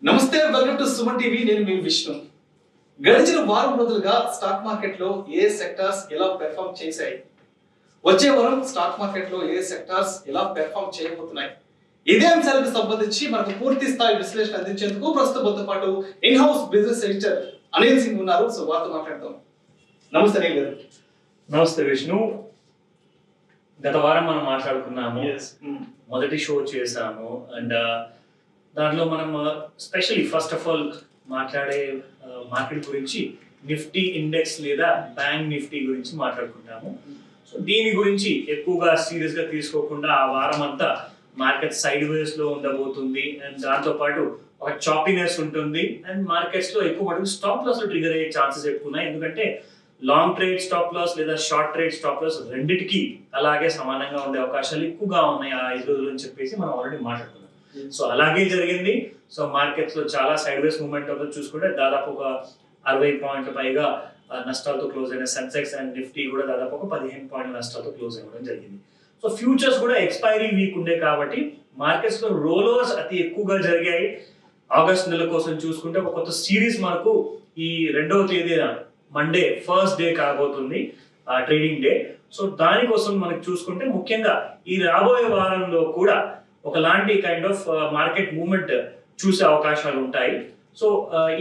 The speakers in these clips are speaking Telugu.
నమస్తే, వెల్కమ్ టు సుమన్ టీవీ. నేను మీ విష్ణు. గడిచిన వారం రోజులుగా స్టాక్ మార్కెట్ లో ఏ సెక్టార్స్ ఎలా పెర్ఫార్మ్ చేశాయి, వచ్చే వారం స్టాక్ మార్కెట్ లో ఏ సెక్టార్స్ ఎలా పెర్ఫార్మ్ చేయబోతున్నాయి, ఇదే అంశాలకు సంబంధించి మనకు పూర్తి స్థాయి విశ్లేషణ అందించేందుకు ప్రస్తుతంతో పాటు in house business editor Anil Singh ఉన్నారు. సో వారితో మాట్లాడదాం. నమస్తే అనిల్ గారు. నమస్తే విష్ణు. గత వారం మనం మాట్లాడుకున్నాము, మొదటి షో చేసాము అండ్ దాంట్లో మనం స్పెషల్లీ ఫస్ట్ ఆఫ్ ఆల్ మాట్లాడే మార్కెట్ గురించి నిఫ్టీ ఇండెక్స్ లేదా బ్యాంక్ నిఫ్టీ గురించి మాట్లాడుకుంటాము. సో దీని గురించి ఎక్కువగా సీరియస్ గా తీసుకోకుండా ఆ వారం అంతా మార్కెట్ సైడ్ వేస్ లో ఉండబోతుంది అండ్ దాంతో పాటు ఒక చాపింగ్నెస్ ఉంటుంది అండ్ మార్కెట్స్ లో ఎక్కువ మటుకు స్టాప్ లాస్ ట్రిగర్ అయ్యే ఛాన్సెస్ ఎక్కువ ఉన్నాయి. ఎందుకంటే లాంగ్ ట్రేడ్ స్టాప్ లాస్ లేదా షార్ట్ ట్రేడ్ స్టాప్ లాస్ రెండిటికి అలాగే సమానంగా ఉండే అవకాశాలు ఎక్కువగా ఉన్నాయి ఆ 5 రోజులు అని చెప్పేసి మనం ఆల్రెడీ మాట్లాడుకున్నాం. సో అలాగే జరిగింది. సో మార్కెట్స్ లో చాలా సైడ్ వేస్ మూవ్మెంట్ చూసుకుంటే దాదాపు ఒక 60 పాయింట్ల పైగా నష్టాలతో క్లోజ్ అయిన సెన్సెక్స్ అండ్ నిఫ్టీ కూడా దాదాపు ఒక 15 పాయింట్ల నష్టాలతో క్లోజ్ అవ్వడం జరిగింది. సో ఫ్యూచర్స్ కూడా ఎక్స్పైరీ వీక్ ఉండే కాబట్టి మార్కెట్స్ లో రోలర్స్ అతి ఎక్కువగా జరిగాయి. ఆగస్ట్ నెల కోసం చూసుకుంటే ఒక కొత్త సిరీస్ మనకు ఈ 2వ తేదీన మండే ఫస్ట్ డే కాబోతుంది ట్రేడింగ్ డే. సో దానికోసం మనకి చూసుకుంటే ముఖ్యంగా ఈ రాబోయే వారంలో కూడా ఒకలాంటి కైండ్ ఆఫ్ మార్కెట్ మూవ్మెంట్ చూసే అవకాశాలు ఉంటాయి. సో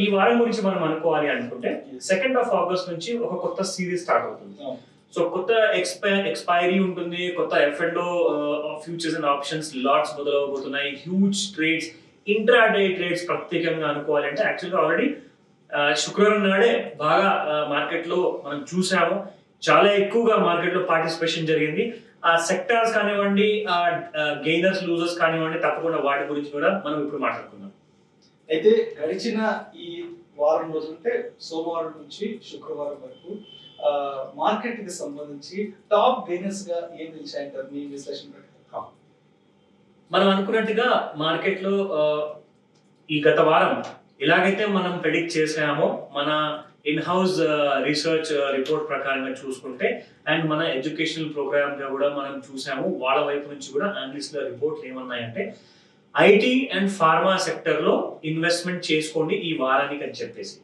ఈ వారం గురించి మనం అనుకోవాలి అనుకుంటే 2nd of August నుంచి ఒక కొత్త సిరీస్ స్టార్ట్ అవుతుంది. సో కొత్త ఎక్స్పైరీ ఉంటుంది, కొత్త F and O futures and options lots మొదలవబోతున్నాయి. Huge trades, intraday trades ప్రత్యేకంగా అనుకోవాలి అంటే యాక్చువల్గా ఆల్రెడీ శుక్రవారం నాడే బాగా మార్కెట్ లో మనం చూసాము. చాలా ఎక్కువగా మార్కెట్ లో పార్టిసిపేషన్ జరిగింది. ఆ సెక్టార్స్ కానివ్వండి, ఆ గెయినర్స్ లూజర్స్ కానివ్వండి, తప్పకుండా వాటి గురించి కూడా మనం ఇప్పుడు మాట్లాడుకుందాం. అయితే గడిచిన ఈ వారం రోజులంటే సోమవారం నుంచి శుక్రవారం వరకు మార్కెట్ కి సంబంధించి టాప్ గెయినర్స్ గా ఏం నిలిచాయంటారు మీ విశ్లేషణ ప్రకారం? మనం అనుకున్నట్టుగా మార్కెట్ లో ఈ గత వారం ఎలాగైతే మనం ప్రెడిక్ట్ చేసామో మన ఇన్ హౌస్ రీసెర్చ్ రిపోర్ట్ ప్రకారంగా చూసుకుంటే అండ్ మన ఎడ్యుకేషనల్ ప్రోగ్రామ్ గా కూడా మనం చూసాము. వాళ్ళ వైపు నుంచి కూడా అనలిస్ట్ రిపోర్ట్లు ఏమన్నాయంటే ఐటీ అండ్ ఫార్మా సెక్టర్ లో ఇన్వెస్ట్మెంట్ చేసుకోండి ఈ వారానికి అని చెప్పేసి.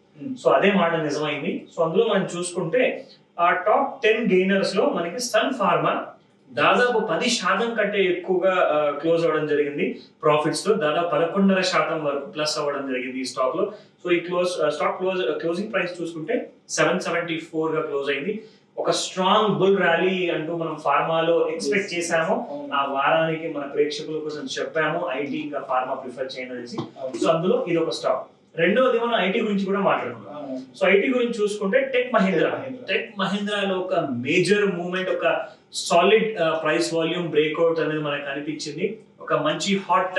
సో అదే మాట నిజమైంది. సో అందులో మనం చూసుకుంటే ఆ టాప్ 10 గెయినర్స్ లో మనకి సన్ ఫార్మా దాదాపు 10% కంటే ఎక్కువగా క్లోజ్ అవ్వడం జరిగింది. ప్రాఫిట్స్ లో దాదాపు 11.5% వరకు ప్లస్ అవ్వడం జరిగింది ఈ స్టాక్ లో. సో ఈ స్టాక్ క్లోజింగ్ ప్రైస్ చూసుకుంటే 774 గా క్లోజ్ అయింది. ఒక స్ట్రాంగ్ బుల్ ర్యాలీ అంటూ మనం ఫార్మాలో ఎక్స్పెక్ట్ చేసాము. ఆ వారానికి మన ప్రేక్షకుల కోసం చెప్పాము ఐటీ ఇంకా ఫార్మా ప్రిఫర్ చేయండి అనేసి. సో అందులో ఇది ఒక స్టాక్. రెండోది మనం ఐటీ గురించి కూడా మాట్లాడుకున్నాం. సో ఐటీ గురించి చూసుకుంటే టెక్ మహీంద్రాలో ఒక మేజర్ మూవ్మెంట్, ఒక సాలిడ్ ప్రైస్ వాల్యూమ్ బ్రేక్అవుట్ అనేది మనకు కనిపించింది. ఒక మంచి హాట్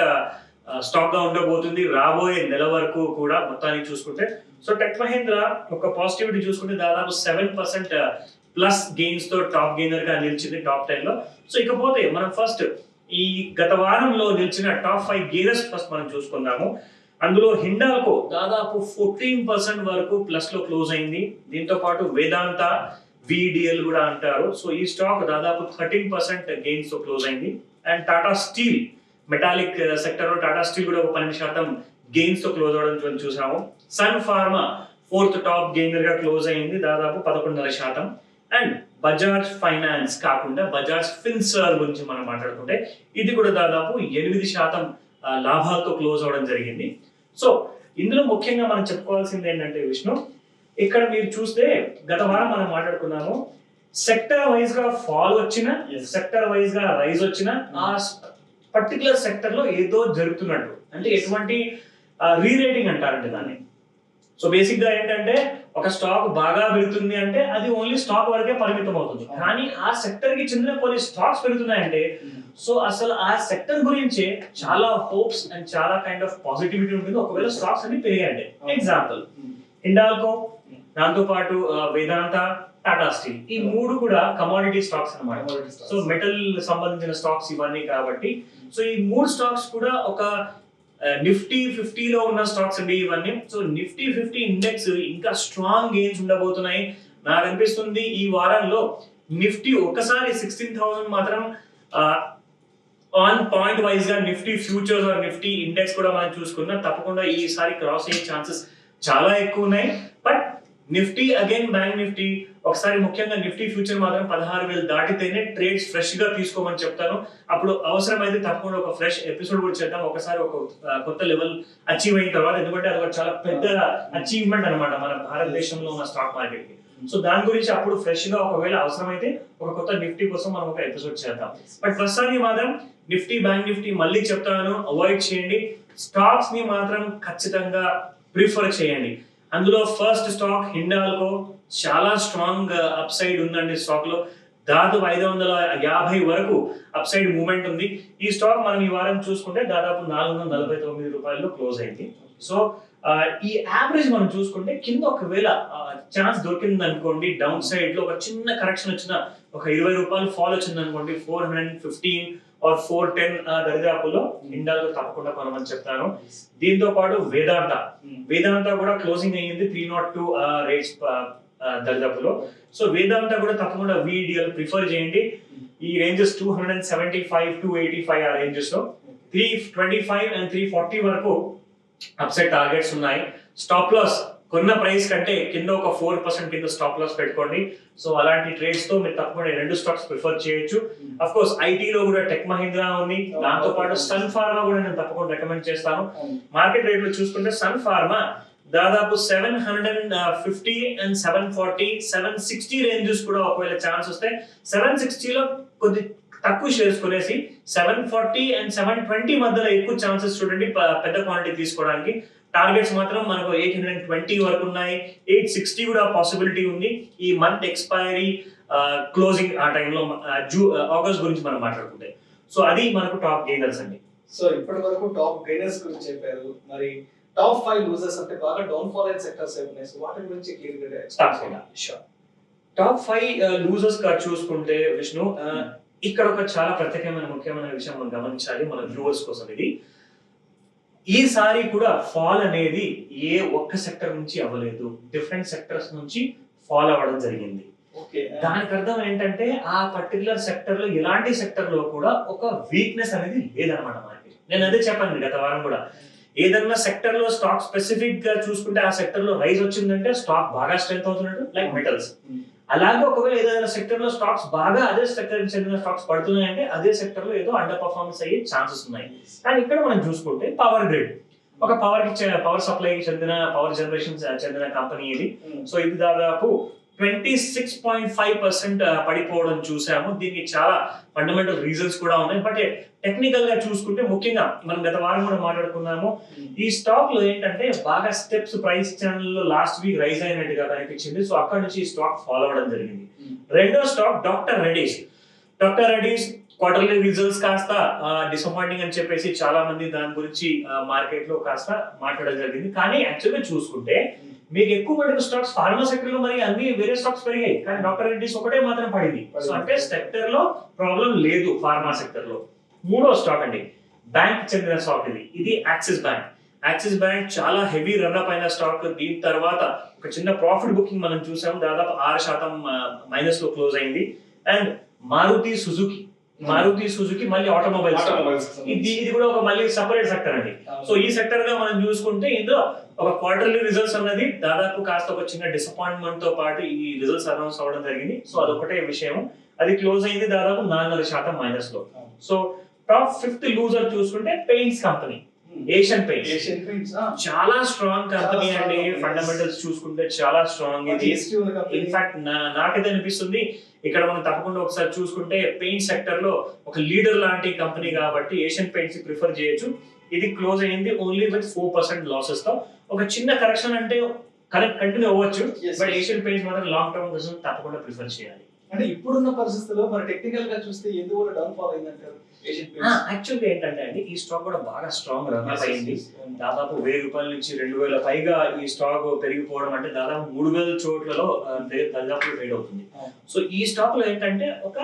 స్టాక్ గా ఉండబోతుంది రాబోయే నెల వరకు కూడా మొత్తానికి చూసుకుంటే. సో టెక్ మహీంద్రా ఒక పాజిటివిటీ చూసుకుంటే దాదాపు 7% ప్లస్ గెయిన్స్ తో టాప్ గెయినర్ గా నిలిచింది టాప్ 10 లో. సో ఇకపోతే మనం ఫస్ట్ ఈ గత వారంలో నిలిచిన టాప్ 5 గెయినర్స్ ఫస్ట్ మనం చూసుకుందాము. అందులో హిండాల్కో దాదాపు 14% వరకు ప్లస్ లో క్లోజ్ అయింది. దీంతో పాటు వేదాంత, విడిఎల్ కూడా అంటారు. సో ఈ స్టాక్ దాదాపు 13% గెయిన్స్ తో క్లోజ్ అయింది. And Tata steel metallic sector లో టాటా స్టీల్ కూడా ఒక 12% గెయిన్స్ తో క్లోజ్ అవడం చూసాము. Sun Pharma 4th top gainer గా క్లోజ్ అయింది దాదాపు 11.5%. అండ్ బజాజ్ ఫైనాన్స్ కాకుండా బజాజ్ ఫిన్సర్ గురించి మనం మాట్లాడుకుంటే ఇది కూడా దాదాపు 8% లాభాలతో క్లోజ్ అవడం జరిగింది. సో ఇందులో ముఖ్యంగా మనం చెప్పుకోవాల్సింది ఏంటంటే విష్ణు, ఇక్కడ మీరు చూస్తే గత వారం మనం మాట్లాడుకున్నాము సెక్టర్ వైజ్ గా ఫాల్ వచ్చినా సెక్టర్ వైజ్ గా రైజ్ వచ్చినా ఆ పర్టికులర్ సెక్టర్ లో ఏదో జరుగుతున్నట్టు, అంటే ఎటువంటి రీరేటింగ్ అంటారంటే దాన్ని. సో బేసిక్ గా ఏంటంటే ఒక స్టాక్ బాగా పెరుగుతుంది అంటే అది ఓన్లీ స్టాక్ వరకే పరిమితం అవుతుంది. కానీ ఆ సెక్టర్ కి చెందిన కొన్ని స్టాక్స్ పెరుగుతున్నాయంటే సో అసలు ఆ సెక్టర్ గురించి చాలా హోప్స్ అండ్ చాలా కైండ్ ఆఫ్ పాజిటివిటీ ఉంటుంది ఒకవేళ స్టాక్స్ అన్ని పెరిగాయంటే. ఎగ్జాంపుల్ హిండాల్కో, దాంతో పాటు వేదాంత, టాటా స్టీల్, ఈ 3 కూడా కమోడిటీ స్టాక్స్ అన్నమాట. సో మెటల్ సంబంధించిన స్టాక్స్ ఇవన్నీ కాబట్టి సో ఈ 3 స్టాక్స్ కూడా ఒక నిఫ్టీ 50 లో ఉన్న స్టాక్స్ అండి ఇవన్నీ. సో నిఫ్టీ 50 ఇండెక్స్ ఇంకా స్ట్రాంగ్ గెయిన్స్ ఉండబోతున్నాయి. నాకు అనిపిస్తుంది ఈ వారంలో నిఫ్టీ ఒకసారి 16,000 మాత్రం ఆన్ పాయింట్ వైజ్ గా Nifty futures or Nifty index కూడా మనం చూసుకున్నా తప్పకుండా ఈసారి క్రాస్ అయ్యే ఛాన్సెస్ చాలా ఎక్కువ ఉన్నాయి. But Nifty again bank Nifty ఒకసారి ముఖ్యంగా నిఫ్టీ ఫ్యూచర్ మాత్రం 16,000 దాటితేనే ట్రేడ్స్ ఫ్రెష్ గా తీసుకోమని చెప్తాను. అప్పుడు అవసరమైతే తప్పకుండా ఒక ఫ్రెష్ ఎపిసోడ్ కూడా చేద్దాం, ఒకసారి ఒక కొత్త లెవెల్ అచీవ్ అయిన తర్వాత. ఎందుకంటే అది ఒక చాలా పెద్ద అచీవ్మెంట్ అనమాట మన భారతదేశంలో ఉన్న స్టాక్ మార్కెట్ కి. సో దాని గురించి అప్పుడు ఫ్రెష్ గా ఒకవేళ అవసరమైతే ఒక కొత్త నిఫ్టీ కోసం మనం ఒక ఎపిసోడ్ చేద్దాం. బట్ ప్రస్తుతానికి మాత్రం నిఫ్టీ బ్యాంక్ నిఫ్టీ మళ్ళీ చెప్తాను, అవాయిడ్ చేయండి. స్టాక్స్ ని మాత్రం ఖచ్చితంగా ప్రిఫర్ చేయండి. అందులో ఫస్ట్ స్టాక్ హిండాల్కో చాలా స్ట్రాంగ్ అప్ సైడ్ ఉందండి. స్టాక్ లో దాదాపు 550 వరకు అప్ సైడ్ మూవ్మెంట్ ఉంది. ఈ స్టాక్ మనం ఈ వారం చూసుకుంటే దాదాపు 449 రూపాయల్లో క్లోజ్ అయింది. సో ఈ యావరేజ్ మనం చూసుకుంటే కింద ఒకవేళ ఛాన్స్ దొరికింది అనుకోండి, డౌన్ సైడ్ లో ఒక చిన్న కరెక్షన్ వచ్చిన ఒక 20 రూపాయలు ఫాల్ వచ్చింది అనుకోండి, 415 ఆర్ 410 దరిదాపులో హిండాల్కో తప్పకుండా కొనమని చెప్తాను. దీంతో పాటు వేదాంత కూడా క్లోజింగ్ అయ్యింది 302 రేట్స్ దరిదాపులో. సో వేదాంత కూడా తప్పకుండా VDL ప్రిఫర్ చేయండి. ఈ రేంజెస్ 275 285 ఆ రేంజెస్ లో 325 అండ్ 340 వరకు అప్సైడ్ టార్గెట్స్ ఉన్నాయి. స్టాప్ లాస్ కొన్న ప్రైస్ కంటే కింద ఒక 4% కింద స్టాప్ లాస్ పెట్టుకోండి. సో అలాంటి ట్రేడ్స్ తో మీరు తప్పకుండా 2 స్టాక్స్ ప్రిఫర్ చేయొచ్చు. అఫ్ కోర్స్ ఐటీలో కూడా టెక్ మహీంద్రా ఉంది, దాంతో పాటు సన్ ఫార్మా కూడా నేను తప్పకుండా రికమెండ్ చేస్తాను. మార్కెట్ రేట్ లో చూసుకుంటే సన్ ఫార్మా దాదాపు 750 అండ్ 740 760 రేంజెస్ కూడా ఒకవేళ ఛాన్స్ వస్తే 760 లో కొద్ది తక్కువ షేర్స్ కొనేసి 740 అండ్ 720 మధ్యలో ఎక్కువ ఛాన్సెస్ చూడండి పెద్ద క్వాంటిటీ తీసుకోవడానికి. టార్గెట్స్ మాత్రం మనకు 820 వరకు ఉన్నాయి, 860 కూడా పాసిబిలిటీ ఉంది. ఈ మంత్ ఎక్స్పైరీ క్లోజింగ్ ఆ టైంలో ఆగస్ట్ గురించి మనం మాట్లాడుకుంటే. సో అది మనకు టాప్ గెయినర్స్ అండి. సో ఇప్పటి వరకు టాప్ గెయినర్స్ గురించి చెప్పారు. మరి టాప్ 5 లూజర్స్ అంటే బాగా డౌన్ ఫాల్ అయిన సెక్టర్స్ ఏమున్నాయి? సో వాటి గురించి క్లియర్ గా స్టార్ట్ చేద్దాం. షూర్. టాప్ 5 లూజర్స్ గా చూసుకుంటే విష్ణు, ఇక్కడ ఒక చాలా ప్రత్యేకమైన ముఖ్యమైన విషయం మనం గమనించాలి మన వ్యూవర్స్ కోసం. ఇది ఈసారి కూడా ఫాల్ అనేది ఏ ఒక్క సెక్టర్ నుంచి అవ్వలేదు, డిఫరెంట్ సెక్టర్స్ నుంచి ఫాల్ అవ్వడం జరిగింది. దానికి అర్థం ఏంటంటే ఆ పర్టికులర్ సెక్టర్ లో ఎలాంటి సెక్టర్ లో కూడా ఒక వీక్నెస్ అనేది లేదనమాట మనకి. నేను అదే చెప్పాను గత వారం కూడా, ఏదన్నా సెక్టర్ లో స్టాక్ స్పెసిఫిక్ గా చూసుకుంటే ఆ సెక్టర్ లో రైజ్ వచ్చిందంటే స్టాక్ బాగా స్ట్రెంత్ అవుతున్నట్టు, లైక్ మెటల్స్. అలాగే ఒకవేళ ఏదైనా సెక్టర్ లో స్టాక్స్ బాగా అదే సెక్టర్ కి చెందిన స్టాక్స్ పడుతున్నాయంటే అదే సెక్టర్ లో ఏదో అండర్ పర్ఫార్మెన్స్ అయ్యే ఛాన్సెస్ ఉన్నాయి. కానీ ఇక్కడ మనం చూసుకుంటే పవర్ గ్రిడ్ ఒక పవర్ సప్లై చెందిన పవర్ జనరేషన్ చెందిన కంపెనీ ఇది. సో ఇది దాదాపు 26.5% పడిపోవడం చూసాము. దీనికి చాలా ఫండమెంటల్ రీజన్స్ కూడా ఉన్నాయి. బట్ టెక్నికల్ గా చూసుకుంటే ముఖ్యంగా మనం గత వారం కూడా మాట్లాడుకున్నాము, ఈ స్టాక్ లో ఏంటంటే బాగా స్టెప్స్ ప్రైస్ ఛానల్ లో లాస్ట్ వీక్ రైజ్ అయినట్టుగా కనిపించింది. సో అక్కడ నుంచి ఈ స్టాక్ ఫాలో అవడం జరిగింది. రెండో stock Dr Reddy's quarterly results కాస్త డిసప్పాయింటింగ్ అని చెప్పేసి చాలా మంది దాని గురించి మార్కెట్ లో కాస్త మాట్లాడడం జరిగింది. కానీ యాక్చువల్గా చూసుకుంటే మీకు ఎక్కువ పడిన స్టాక్స్ ఫార్మా సెక్టర్ లో మరి అన్ని వేరే స్టాక్స్ పెరిగాయి, కానీ డాక్టర్ రెడ్డిస్ ఒకటే మాత్రం పడింది. సో అంటే సెక్టర్ లో ప్రాబ్లం లేదు ఫార్మా సెక్టర్ లో. మూడో స్టాక్ అండి, బ్యాంక్ చెందిన స్టాక్ ఇది యాక్సిస్ బ్యాంక్ చాలా హెవీ రన్అప్ అయిన స్టాక్. దీని తర్వాత ఒక చిన్న ప్రాఫిట్ బుకింగ్ మనం చూసాం, దాదాపు 6% మైనస్ లో క్లోజ్ అయింది. అండ్ మారుతి సుజుకి మళ్ళీ ఆటోమొబైల్స్ ఇది కూడా ఒక మళ్ళీ సపరేట్ సెక్టర్ అండి. సో ఈ సెక్టర్ గా మనం చూసుకుంటే ఇందులో ఒక క్వార్టర్లీ రిజల్ట్స్ అన్నది దాదాపు కాస్త ఒక చిన్న డిసప్పాయింట్మెంట్ తో పాటు ఈ రిజల్ట్స్ అనౌన్స్ అవ్వడం జరిగింది. సో అదొకటే విషయం, అది క్లోజ్ అయింది దాదాపు 4% మైనస్ లో. సో టాప్ 5th లూజర్ చూసుకుంటే పెయింట్స్ కంపెనీ ఏషియన్ పెయింట్స్ చాలా స్ట్రాంగ్ కంపెనీ అండి. ఫండమెంటల్స్ చూసుకుంటే చాలా స్ట్రాంగ్ ఇది. ఇన్ఫాక్ట్ నాకైతే అనిపిస్తుంది ఇక్కడ మనం తప్పకుండా ఒకసారి చూసుకుంటే పెయింట్ సెక్టర్ లో ఒక లీడర్ లాంటి కంపెనీ కాబట్టి ఏషియన్ పెయింట్స్ ప్రిఫర్ చేయొచ్చు. ఇది క్లోజ్ అయింది ఓన్లీ విత్ 4% లాసెస్ తో. ఒక చిన్న కరెక్షన్ అంటే కంటిన్యూ అవ్వచ్చు, బట్ ఏషియన్ పెయింట్స్ మాత్రం లాంగ్ టర్మ్ కోసం తప్పకుండా ప్రిఫర్ చేయాలి. అంటే ఇప్పుడున్న పరిస్థితుల్లో మరి టెక్నికల్ గా చూస్తే ఎందుకు డౌన్ ఫాల్ అయిందంటారు? యాక్చువల్గా ఏంటంటే అండి, ఈ స్టాక్ కూడా బాగా స్ట్రాంగ్ రన్ అయింది. దాదాపు 1000 రూపాయల నుంచి 2000 పైగా ఈ స్టాక్ పెరిగిపోవడం అంటే దాదాపు 3000 చోట్లలో దాదాపు ట్రేడ్ అవుతుంది. సో ఈ స్టాక్ లో ఏంటంటే ఒక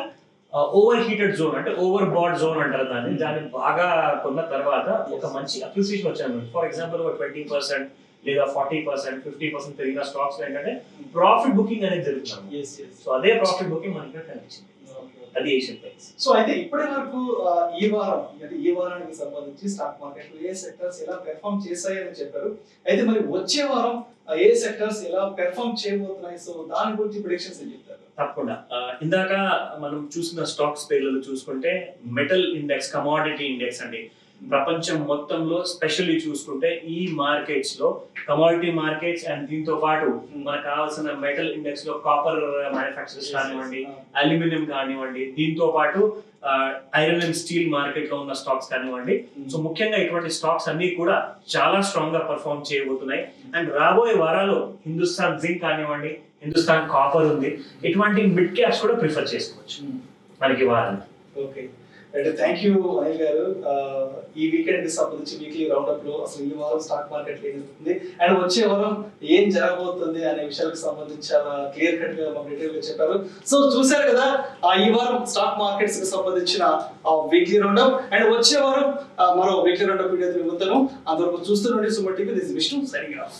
ఓవర్ హీటెడ్ జోన్ అంటే ఓవర్ బాడ్ జోన్ అంటారు దాన్ని బాగా కొన్న తర్వాత ఒక మంచి అప్రిసియేషన్ వచ్చాను. ఫర్ ఎగ్జాంపుల్ ఒక 20% లేదా 40% 50% పెరిగిన స్టాక్స్ ఏంటంటే ప్రాఫిట్ బుకింగ్ అనేది జరుగుతుంది. సో అదే ప్రాఫిట్ బుకింగ్ మనకి కనిపించింది. అది ఏషియన్ పెయింట్స్. సో అయితే ఇప్పటి వరకు ఈ వారం అంటే ఈ వారానికి సంబంధించి స్టాక్ మార్కెట్ లో ఏ సెక్టర్స్ ఎలా పెర్ఫామ్ చేశాయని చెప్పారు. అయితే మరి వచ్చే వారం ఏ సెక్టర్స్ ఎలా పెర్ఫామ్ చేయబోతున్నాయి, సో దాని గురించి ప్రిడిక్షన్స్ ఏం చెప్తారు? తప్పకుండా ఇందాక మనం చూసిన స్టాక్స్ పేర్లలో చూసుకుంటే మెటల్ ఇండెక్స్, కమాడిటీ ఇండెక్స్ అండి. ప్రపంచం మొత్తంలో స్పెషల్లీ చూసుకుంటే ఈ మార్కెట్స్ లో కమాడిటీ మార్కెట్స్ అండ్ దీంతో పాటు మనకు కావాల్సిన మెటల్ ఇండెక్స్ లో కాపర్ మ్యానుఫ్యాక్చరర్స్ కానివ్వండి, అల్యూమినియం కానివ్వండి, దీంతో పాటు ఐరన్ అండ్ స్టీల్ మార్కెట్ లో ఉన్న స్టాక్స్ కానివ్వండి. సో ముఖ్యంగా ఇటువంటి స్టాక్స్ అన్ని కూడా చాలా స్ట్రాంగ్ గా పర్ఫామ్ చేయబోతున్నాయి. అండ్ రాబోయే వారాల్లో హిందుస్థాన్ జింక్ కానివ్వండి, హిందుస్థాన్ కాపర్ ఉంది, ఇటువంటి మిడ్ క్యాప్స్ కూడా ప్రిఫర్ చేసుకోవచ్చు మనకి వారం. ఓకే, అంటే థ్యాంక్ యూ అనిల్ గారు. ఈ వీకెండ్ కి సంబంధించి వీక్లీ రౌండ్ అప్ లో అసలు ఈ వారం స్టాక్ మార్కెట్ ఏం జరుగుతుంది అండ్ వచ్చే వారం ఏం జరగబోతుంది అనే విషయాలకు సంబంధించి చాలా క్లియర్ కట్ గా మాకు డీటెయిల్ గా చెప్పారు. సో చూశారు కదా ఈ వారం స్టాక్ మార్కెట్స్ కి సంబంధించిన వీక్లీ రౌండ్ అప్ అండ్ వచ్చే వారం మరో వీక్లీ రౌండ్ అప్ వీడియో ముందును అందరూ చూస్తూ Suman TV. This Vishnu signing off.